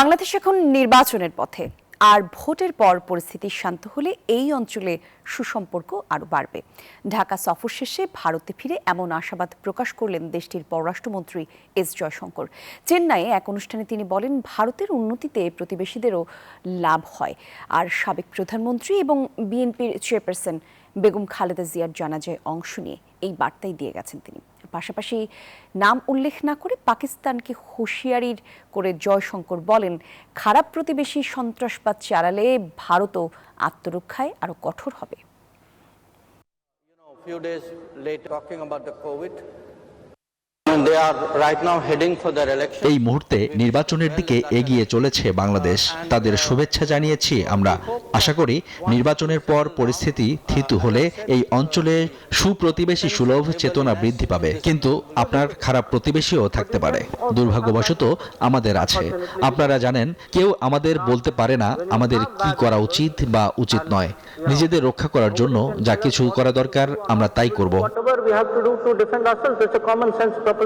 বাংলাদেশ এখন নির্বাচনের পথে, আর ভোটের পর পরিস্থিতি শান্ত হলে এই অঞ্চলে সুসম্পর্ক আরও বাড়বে। ঢাকা সফর শেষে ভারতে ফিরে এমন আশাবাদ প্রকাশ করলেন দেশটির পররাষ্ট্রমন্ত্রী এস জয়শঙ্কর। চেন্নাইয়ে এক অনুষ্ঠানে তিনি বলেন, ভারতের উন্নতিতে প্রতিবেশীদেরও লাভ হয়। আর সাবেক প্রধানমন্ত্রী এবং বিএনপির চেয়ারপারসন বেগম খালেদা জিয়ার জানাজায় অংশ নিয়ে এই বার্তাই দিয়ে গেছেন তিনি। পাশাপাশি নাম উল্লেখ না করে পাকিস্তানকে হুঁশিয়ারি করে জয়শঙ্কর বলেন, খারাপ প্রতিবেশী সন্ত্রাসবাদ চালালে ভারতও আত্মরক্ষায় আরো কঠোর হবে। এই মুহূর্তে নির্বাচনের দিকে এগিয়ে চলেছে বাংলাদেশ। তাদের শুভেচ্ছা জানিয়েছি আমরা। আশা করি নির্বাচনের পর পরিস্থিতি থিতু হলে এই অঞ্চলে সুপ্রতিবেশী সুলভ চেতনা বৃদ্ধি পাবে। কিন্তু আপনার খারাপ প্রতিবেশীও থাকতে পারে, দুর্ভাগ্যবশত আমাদের আছে। আপনারা জানেন, কেউ আমাদের বলতে পারে না আমাদের কি করা উচিত বা উচিত নয়। নিজেদের রক্ষা করার জন্য যা কিছু করা দরকার আমরা তাই করব। Whatever we have to do to defend ourselves, it's a common sense proposition.